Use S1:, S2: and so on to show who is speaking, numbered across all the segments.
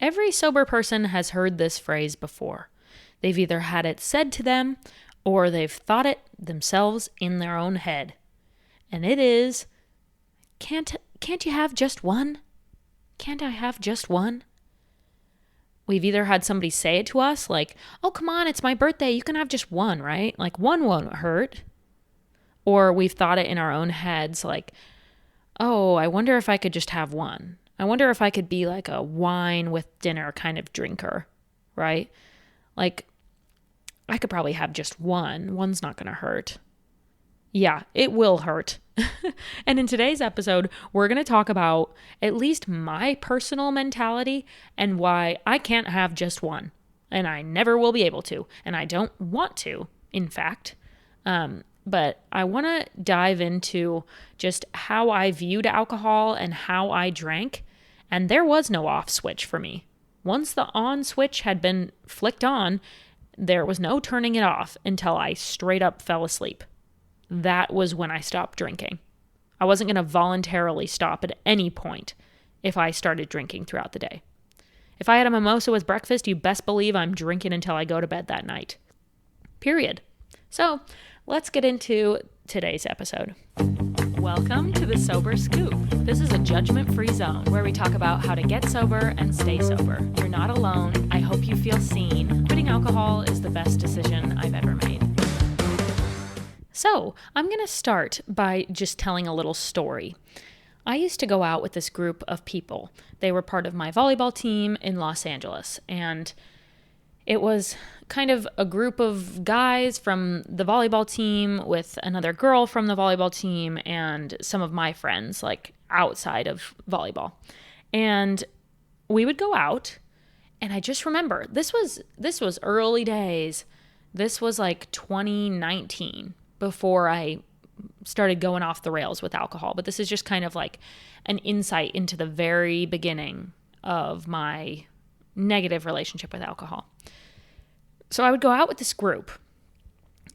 S1: Every sober person has heard this phrase before. They've either had it said to them or they've thought it themselves in their own head. And it is, can't you have just one? Can't I have just one? We've either had somebody say it to us like, oh, come on, it's my birthday. You can have just one, right? Like one won't hurt. Or we've thought it in our own heads like, oh, I wonder if I could just have one. I wonder if I could be like a wine with dinner kind of drinker, right? Like, I could probably have just one. One's not going to hurt. Yeah, it will hurt. And in today's episode, we're going to talk about at least my personal mentality and why I can't have just one. And I never will be able to. And I don't want to, in fact. But I want to dive into just how I viewed alcohol and how I drank. And there was no off switch for me. Once the on switch had been flicked on, there was no turning it off until I straight up fell asleep. That was when I stopped drinking. I wasn't going to voluntarily stop at any point if I started drinking throughout the day. If I had a mimosa with breakfast, you best believe I'm drinking until I go to bed that night. Period. So let's get into today's episode. Welcome to the Sober Scoop. This is a judgment-free zone where we talk about how to get sober and stay sober. You're not alone. I hope you feel seen. Quitting alcohol is the best decision I've ever made. So I'm going to start by just telling a little story. I used to go out with this group of people. They were part of my volleyball team in Los Angeles, and it was kind of a group of guys from the volleyball team with another girl from the volleyball team and some of my friends, like outside of volleyball. And we would go out, and I just remember this was early days. This was like 2019 before I started going off the rails with alcohol. But this is just kind of like an insight into the very beginning of my negative relationship with alcohol. So I would go out with this group,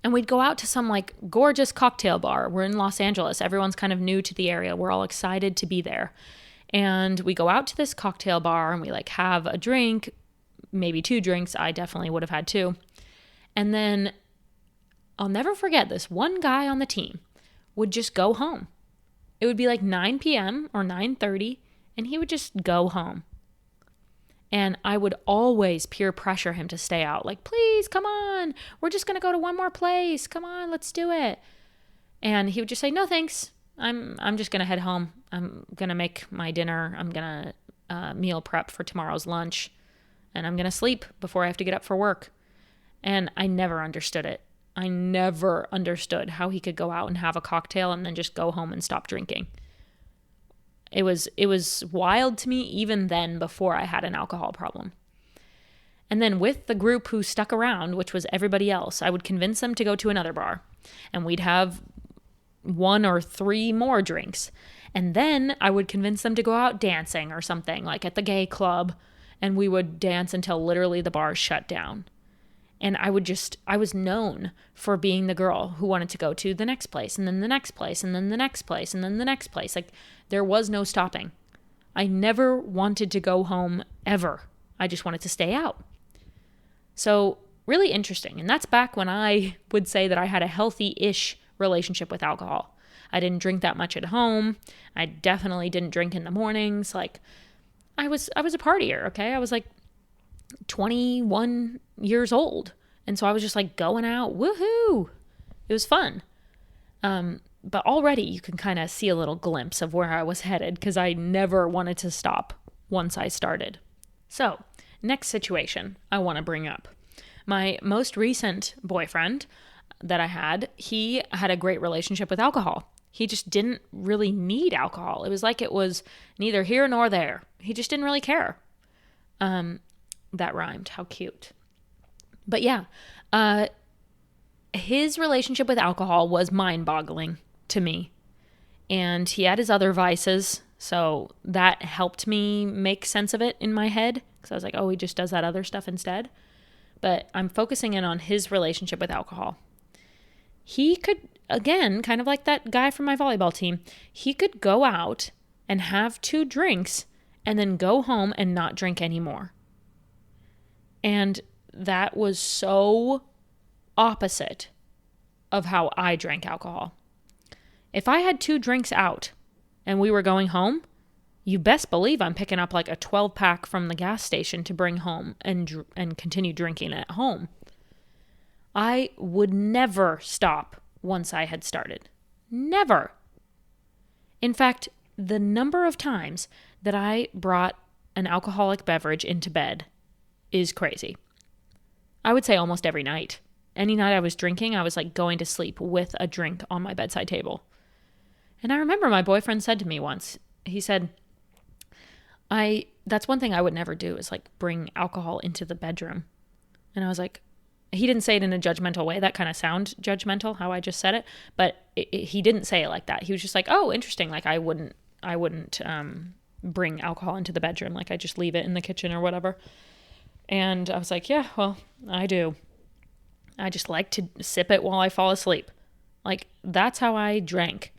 S1: and we'd go out to some like gorgeous cocktail bar. We're in Los Angeles. Everyone's kind of new to the area. We're all excited to be there. And we go out to this cocktail bar and we like have a drink, maybe 2 drinks. I definitely would have had 2. And then I'll never forget this one guy on the team would just go home. It would be like 9 p.m. or 9:30, and he would just go home. And I would always peer pressure him to stay out. Like, please, come on. We're just going to go to one more place. Come on, let's do it. And he would just say, no, thanks. I'm just going to head home. I'm going to make my dinner. I'm going to meal prep for tomorrow's lunch. And I'm going to sleep before I have to get up for work. And I never understood it. I never understood how he could go out and have a cocktail and then just go home and stop drinking. It was wild to me even then before I had an alcohol problem. And then with the group who stuck around, which was everybody else, I would convince them to go to another bar. And we'd have 1 or 3 more drinks. And then I would convince them to go out dancing or something, like at the gay club. And we would dance until literally the bar shut down. And I was known for being the girl who wanted to go to the next place and then the next place and then the next place and then the next place. Like there was no stopping. I never wanted to go home ever. I just wanted to stay out. So really interesting. And that's back when I would say that I had a healthy-ish relationship with alcohol. I didn't drink that much at home. I definitely didn't drink in the mornings. Like I was a partier, okay? I was like 21 years old. And so I was just like going out, woohoo. It was fun. But already you can kind of see a little glimpse of where I was headed because I never wanted to stop once I started. So next situation I want to bring up. My most recent boyfriend that I had, he had a great relationship with alcohol. He just didn't really need alcohol. It was like it was neither here nor there. He just didn't really care. That rhymed. How cute. But yeah, his relationship with alcohol was mind-boggling to me. And he had his other vices, so that helped me make sense of it in my head. Because I was like, oh, he just does that other stuff instead. But I'm focusing in on his relationship with alcohol. He could, again, kind of like that guy from my volleyball team, he could go out and have 2 drinks and then go home and not drink anymore. And that was so opposite of how I drank alcohol. If I had 2 drinks out and we were going home, you best believe I'm picking up like a 12-pack from the gas station to bring home and continue drinking at home. I would never stop once I had started. Never. In fact, the number of times that I brought an alcoholic beverage into bed is crazy. I would say almost every night. Any night I was drinking, I was like going to sleep with a drink on my bedside table. And I remember my boyfriend said to me once, he said, that's one thing I would never do is like bring alcohol into the bedroom. And I was like, he didn't say it in a judgmental way. That kind of sounds judgmental, how I just said it. But he didn't say it like that. He was just like, oh, interesting. Like I wouldn't bring alcohol into the bedroom. Like I just leave it in the kitchen or whatever. And I was like, yeah, well, I do. I just like to sip it while I fall asleep. Like that's how I drank.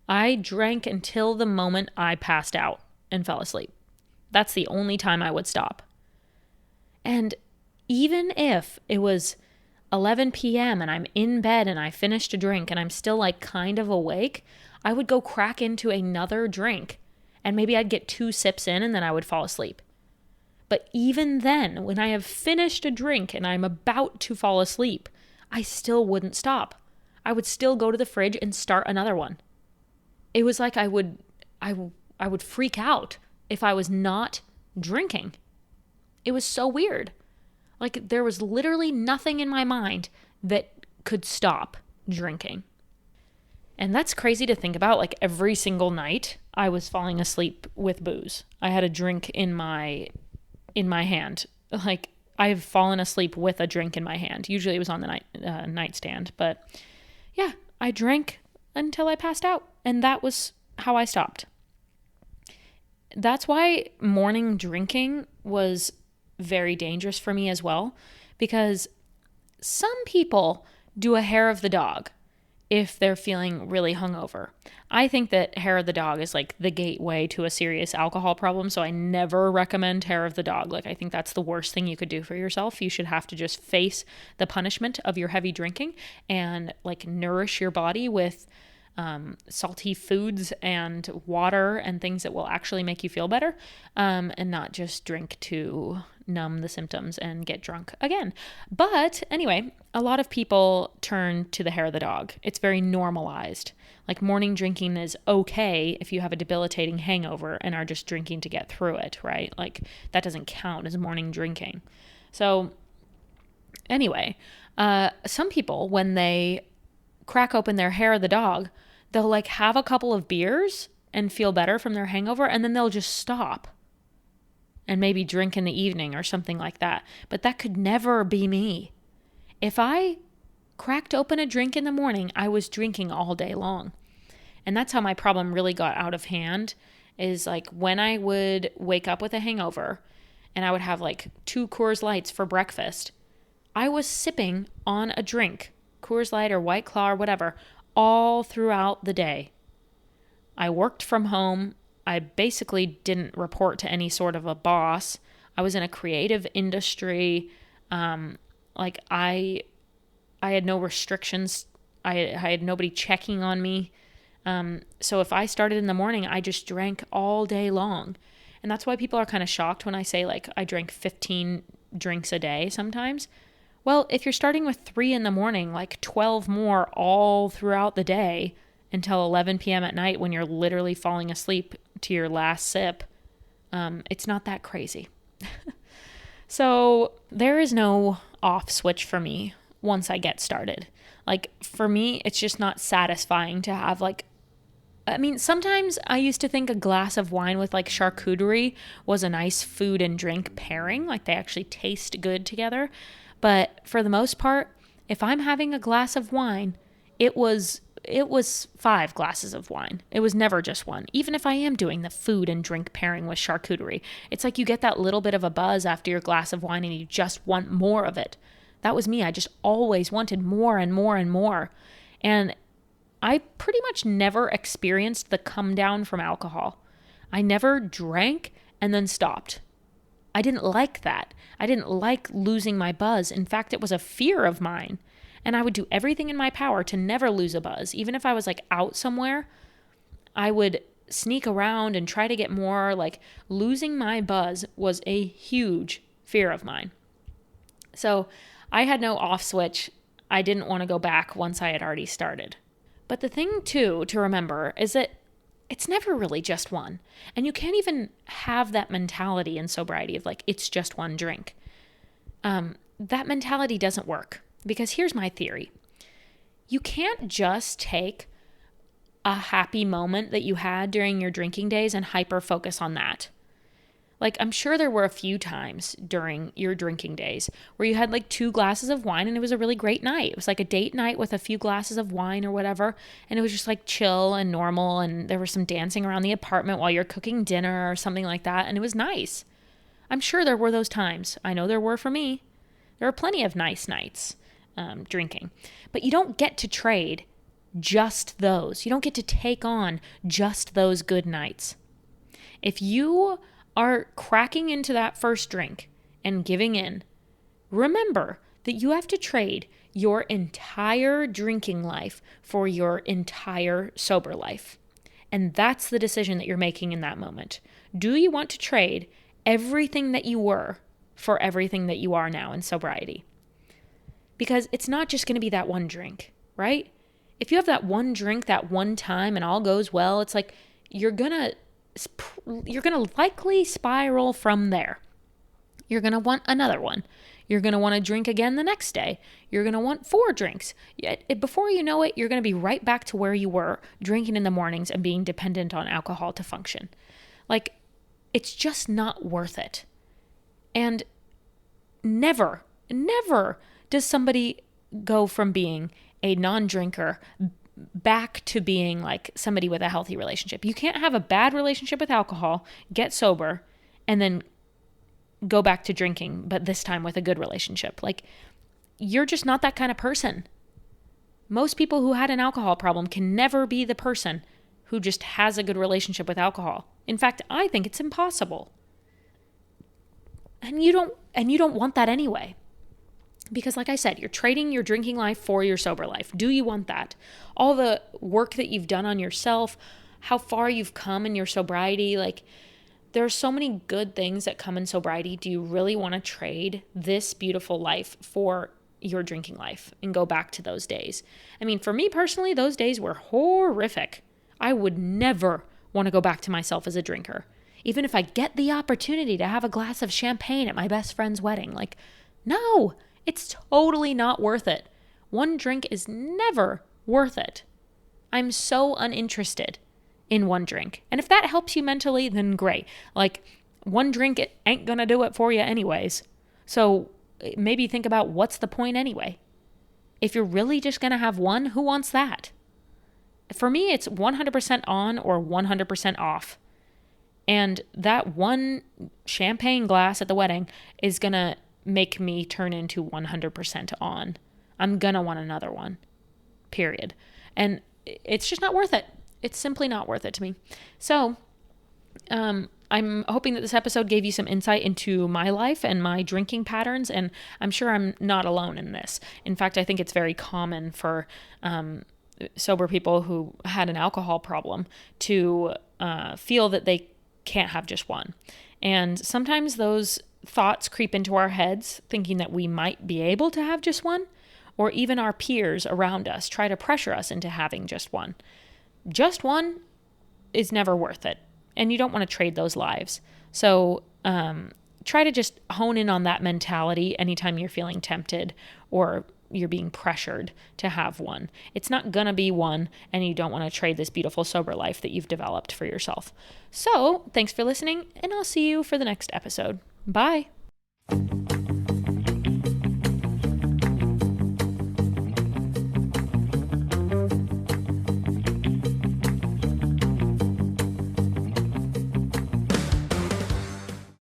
S1: I drank until the moment I passed out and fell asleep. That's the only time I would stop. And even if it was 11 p.m. and I'm in bed and I finished a drink and I'm still like kind of awake, I would go crack into another drink and maybe I'd get 2 sips in and then I would fall asleep. But even then, when I have finished a drink and I'm about to fall asleep, I still wouldn't stop. I would still go to the fridge and start another one. It was like I would freak out if I was not drinking. It was so weird. Like there was literally nothing in my mind that could stop drinking. And that's crazy to think about. Like every single night I was falling asleep with booze. I had a drink in my hand. Like I've fallen asleep with a drink in my hand. Usually it was on the nightstand, but yeah, I drank until I passed out, and that was how I stopped. That's why morning drinking was very dangerous for me as well, because some people do a hair of the dog if they're feeling really hungover. I think that hair of the dog is like the gateway to a serious alcohol problem, so I never recommend hair of the dog. Like I think that's the worst thing you could do for yourself. You should have to just face the punishment of your heavy drinking and like nourish your body with salty foods and water and things that will actually make you feel better, and not just drink to numb the symptoms and get drunk again. But anyway, a lot of people turn to the hair of the dog. It's very normalized. Like morning drinking is okay if you have a debilitating hangover and are just drinking to get through it, right? Like that doesn't count as morning drinking. So anyway, some people, when they crack open their hair of the dog, they'll like have a couple of beers and feel better from their hangover, and then they'll just stop and maybe drink in the evening or something like that. But that could never be me. If I cracked open a drink in the morning, I was drinking all day long. And that's how my problem really got out of hand, is like when I would wake up with a hangover and I would have like 2 Coors Lights for breakfast, I was sipping on a drink, Coors Light or White Claw or whatever, all throughout the day. I worked from home. I basically didn't report to any sort of a boss. I was in a creative industry. Like I had no restrictions. I had nobody checking on me. So if I started in the morning, I just drank all day long. And that's why people are kind of shocked when I say like I drank 15 drinks a day sometimes. Well, if you're starting with 3 in the morning, like 12 more all throughout the day until 11 p.m. at night when you're literally falling asleep to your last sip, it's not that crazy. So there is no off switch for me once I get started. Like for me, it's just not satisfying to have like, I mean, sometimes I used to think a glass of wine with like charcuterie was a nice food and drink pairing. Like they actually taste good together. But for the most part, if I'm having a glass of wine, it was 5 glasses of wine. It was never just one. Even if I am doing the food and drink pairing with charcuterie, it's like you get that little bit of a buzz after your glass of wine and you just want more of it. That was me. I just always wanted more and more and more. And I pretty much never experienced the come down from alcohol. I never drank and then stopped. I didn't like that. I didn't like losing my buzz. In fact, it was a fear of mine. And I would do everything in my power to never lose a buzz. Even if I was like out somewhere, I would sneak around and try to get more. Like losing my buzz was a huge fear of mine. So I had no off switch. I didn't want to go back once I had already started. But the thing too to remember is that it's never really just one. And you can't even have that mentality in sobriety of like, it's just one drink. That mentality doesn't work, because here's my theory. You can't just take a happy moment that you had during your drinking days and hyper focus on that. Like, I'm sure there were a few times during your drinking days where you had like 2 glasses of wine and it was a really great night. It was like a date night with a few glasses of wine or whatever. And it was just like chill and normal. And there was some dancing around the apartment while you're cooking dinner or something like that. And it was nice. I'm sure there were those times. I know there were for me. There are plenty of nice nights drinking. But you don't get to trade just those. You don't get to take on just those good nights. If you are cracking into that first drink and giving in, remember that you have to trade your entire drinking life for your entire sober life. And that's the decision that you're making in that moment. Do you want to trade everything that you were for everything that you are now in sobriety? Because it's not just going to be that one drink, right? If you have that one drink that one time and all goes well, it's like you're going to likely spiral from there. You're going to want another one. You're going to want to drink again the next day. You're going to want 4 drinks. Before you know it, you're going to be right back to where you were, drinking in the mornings and being dependent on alcohol to function. Like, it's just not worth it. And never does somebody go from being a non-drinker back to being like somebody with a healthy relationship. You can't have a bad relationship with alcohol, get sober, and then go back to drinking, but this time with a good relationship. Like, you're just not that kind of person. Most people who had an alcohol problem can never be the person who just has a good relationship with alcohol. In fact, I think it's impossible. And you don't want that anyway. Because like I said, you're trading your drinking life for your sober life. Do you want that? All the work that you've done on yourself, how far you've come in your sobriety, like there are so many good things that come in sobriety. Do you really want to trade this beautiful life for your drinking life and go back to those days? I mean, for me personally, those days were horrific. I would never want to go back to myself as a drinker. Even if I get the opportunity to have a glass of champagne at my best friend's wedding, like, no. It's totally not worth it. One drink is never worth it. I'm so uninterested in one drink. And if that helps you mentally, then great. Like, one drink it ain't gonna do it for you anyways. So maybe think about what's the point anyway. If you're really just gonna have one, who wants that? For me, it's 100% on or 100% off. And that one champagne glass at the wedding is gonna make me turn into 100% on. I'm gonna want another one, period. And it's just not worth it. It's simply not worth it to me. So I'm hoping that this episode gave you some insight into my life and my drinking patterns, and I'm sure I'm not alone in this. In fact, I think it's very common for sober people who had an alcohol problem to feel that they can't have just one. And sometimes those thoughts creep into our heads, thinking that we might be able to have just one, or even our peers around us try to pressure us into having just one. Just one is never worth it, and you don't want to trade those lives. So try to just hone in on that mentality anytime you're feeling tempted or you're being pressured to have one. It's not gonna be one, and you don't want to trade this beautiful sober life that you've developed for yourself. So thanks for listening, and I'll see you for the next episode. Bye.